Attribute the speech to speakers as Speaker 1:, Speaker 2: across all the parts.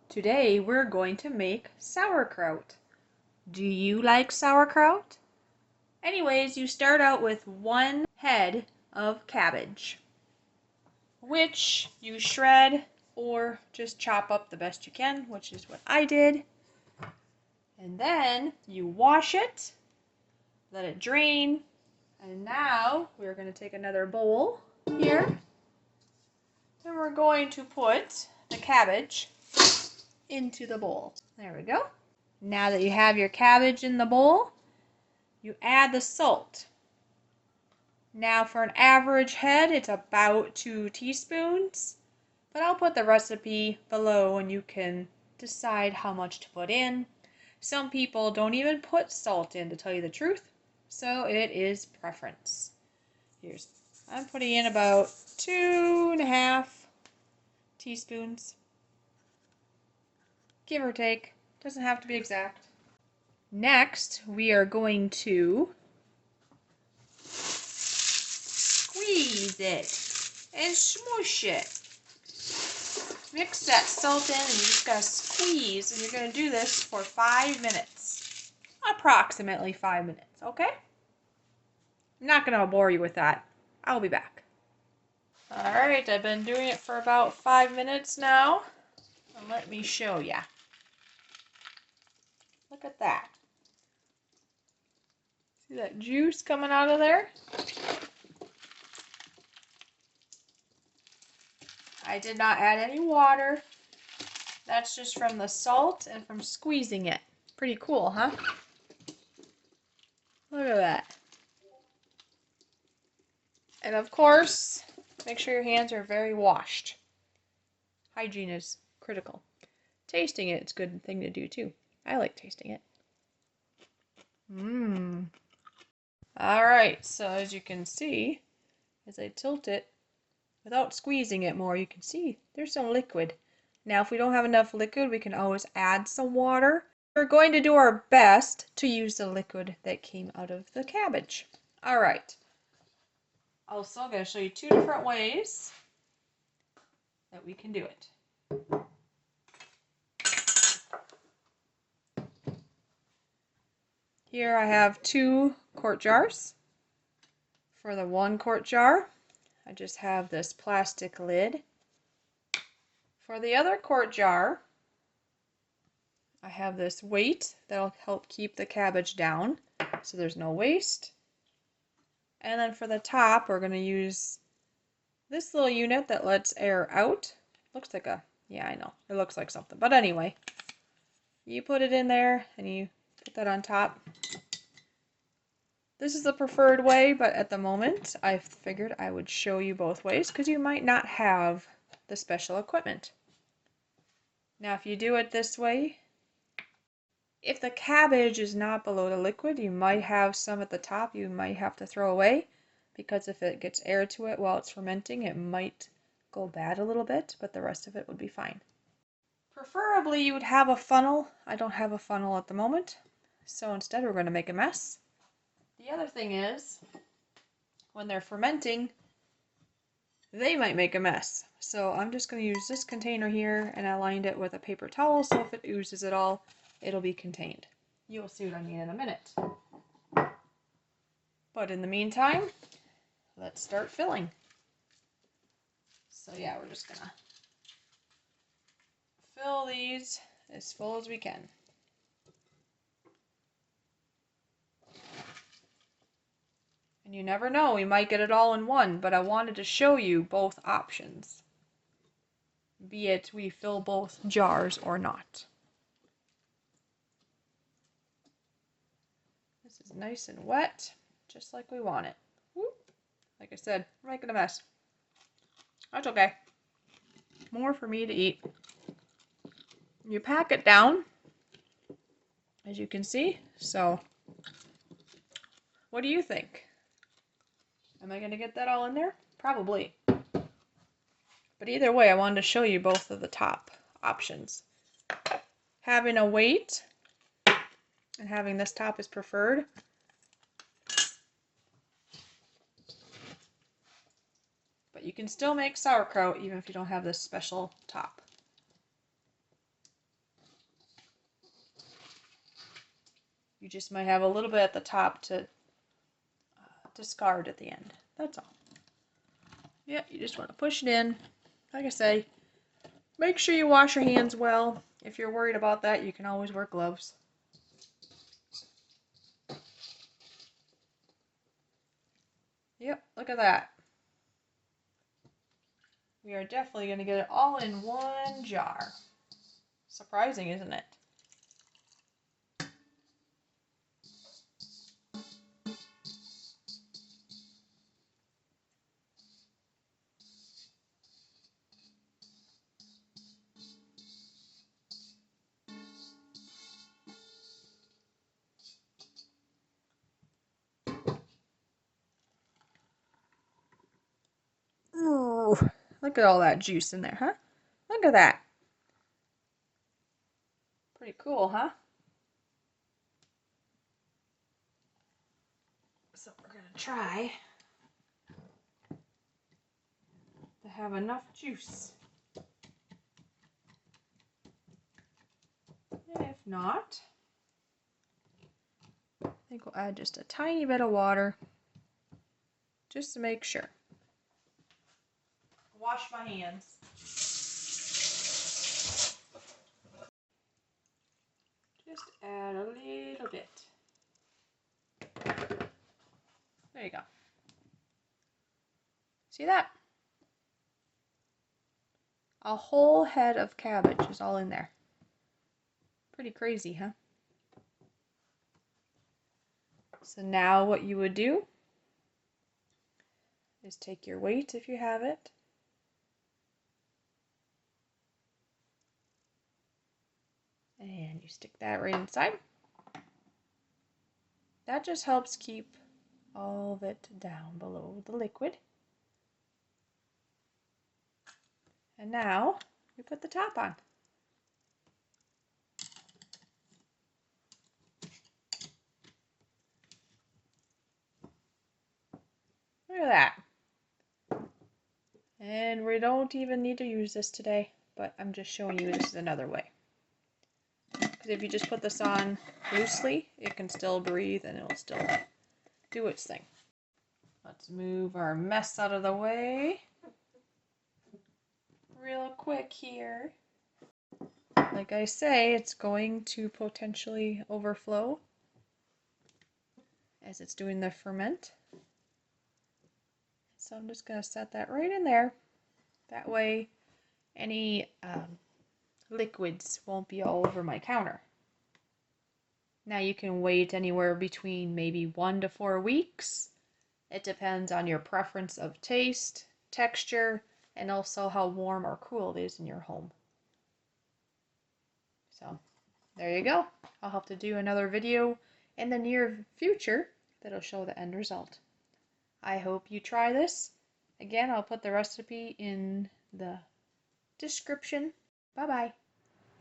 Speaker 1: Today we're going to make sauerkraut. Do you like sauerkraut? Anyways, you start out with 1 head of cabbage, which you shred or just chop up the best you can, which is what I did. And then you wash it, let it drain, and now we're going to take another bowl here, and we're going to put the cabbage into the bowl. There we go. Now that you have your cabbage in the bowl, you add the salt. Now for an average head, it's about 2 teaspoons, but I'll put the recipe below and you can decide how much to put in. Some people don't even put salt in, to tell you the truth, so it is preference. I'm putting in about 2.5 teaspoons, give or take, doesn't have to be exact. Next, we are going to squeeze it and smush it. Mix that salt in and you just gotta squeeze, and you're gonna do this for 5 minutes. Approximately 5 minutes, okay? I'm not gonna bore you with that. I'll be back. Alright, I've been doing it for about 5 minutes now. And let me show ya. Look at that. See that juice coming out of there? I did not add any water. That's just from the salt and from squeezing it. Pretty cool, huh? Look at that. And of course, make sure your hands are very washed. Hygiene is critical. Tasting it's a good thing to do too. I like tasting it. Alright, so as you can see, as I tilt it, without squeezing it more, you can see there's some liquid. Now, if we don't have enough liquid, we can always add some water. We're going to do our best to use the liquid that came out of the cabbage. Alright. Also, I'm going to show you 2 different ways that we can do it. Here I have 2 quart jars. For the 1 quart jar, I just have this plastic lid. For the other quart jar, I have this weight that'll help keep the cabbage down so there's no waste. And then for the top, we're going to use this little unit that lets air out. Looks like yeah, I know, it looks like something. But anyway, you put it in there and you put that on top. This is the preferred way, but at the moment, I figured I would show you both ways because you might not have the special equipment. Now, if you do it this way, if the cabbage is not below the liquid, you might have some at the top you might have to throw away, because if it gets air to it while it's fermenting, it might go bad a little bit, but the rest of it would be fine. Preferably, you would have a funnel. I don't have a funnel at the moment, so instead we're going to make a mess. The other thing is, when they're fermenting, they might make a mess. So I'm just going to use this container here, and I lined it with a paper towel, so if it oozes at all, it'll be contained. You'll see what I mean in a minute. But in the meantime, let's start filling. So yeah, we're just going to fill these as full as we can. And you never know, we might get it all in one, but I wanted to show you both options, be it we fill both jars or not. This is nice and wet, just like we want it. Whoop. Like I said, we're making a mess. That's okay. More for me to eat. You pack it down, as you can see. So, what do you think? Am I going to get that all in there? Probably. But either way, I wanted to show you both of the top options. Having a weight and having this top is preferred. But you can still make sauerkraut even if you don't have this special top. You just might have a little bit at the top to discard at the end. That's all. Yeah, you just want to push it in. Like I say, make sure you wash your hands well. If you're worried about that, you can always wear gloves. Yep, look at that. We are definitely going to get it all in one jar. Surprising, isn't it? Ooh, look at all that juice in there, huh? Look at that. Pretty cool, huh? So we're going to try to have enough juice. And if not, I think we'll add just a tiny bit of water just to make sure. Wash my hands. Just add a little bit. There you go. See that? A whole head of cabbage is all in there. Pretty crazy, huh? So now what you would do is take your weight if you have it. And you stick that right inside. That just helps keep all of it down below the liquid. And now you put the top on. Look at that. And we don't even need to use this today, but I'm just showing you this is another way. Because if you just put this on loosely, it can still breathe and it'll still do its thing. Let's move our mess out of the way real quick here. Like I say, it's going to potentially overflow as it's doing the ferment. So I'm just going to set that right in there. That way any liquids won't be all over my counter. Now you can wait anywhere between maybe 1 to 4 weeks. It depends on your preference of taste, texture, and also how warm or cool it is in your home. So there you go. I'll have to do another video in the near future that'll show the end result. I hope you try this. Again, I'll put the recipe in the description. Bye-bye.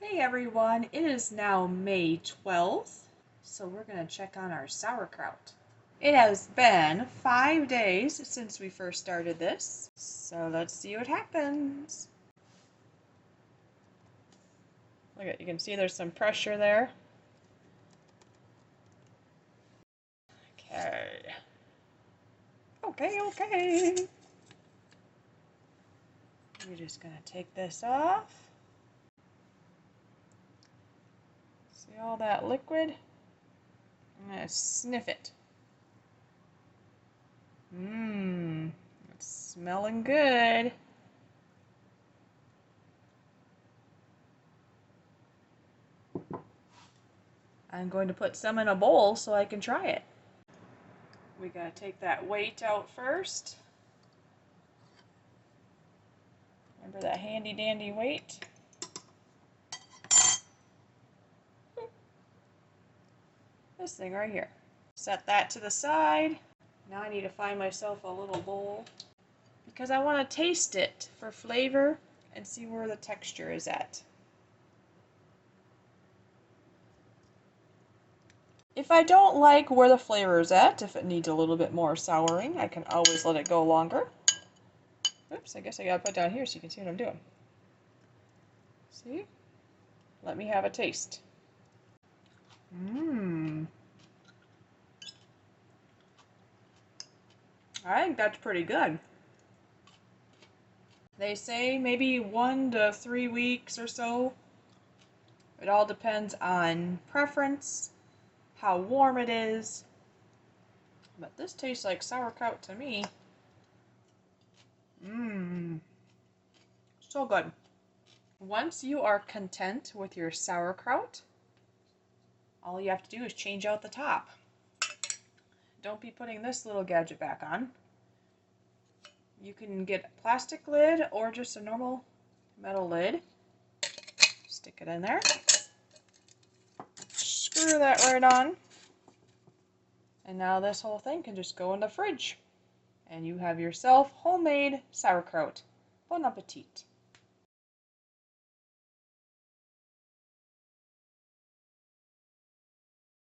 Speaker 1: Hey everyone, it is now May 12th, so we're going to check on our sauerkraut. It has been 5 days since we first started this, so let's see what happens. Look at, you can see there's some pressure there. Okay. Okay. We're just going to take this off. See all that liquid? I'm going to sniff it. It's smelling good. I'm going to put some in a bowl so I can try it. We gotta take that weight out first. Remember that handy dandy weight? This thing right here. Set that to the side. Now I need to find myself a little bowl because I want to taste it for flavor and see where the texture is at. If I don't like where the flavor is at, if it needs a little bit more souring, I can always let it go longer. Oops, I guess I gotta put it down here so you can see what I'm doing. See? Let me have a taste. I think that's pretty good. They say maybe 1 to 3 weeks or so. It all depends on preference, how warm it is. But this tastes like sauerkraut to me. Mmm. So good. Once you are content with your sauerkraut, all you have to do is change out the top. Don't be putting this little gadget back on. You can get a plastic lid or just a normal metal lid. Stick it in there. Screw that right on. And now this whole thing can just go in the fridge. And you have yourself homemade sauerkraut. Bon appetit.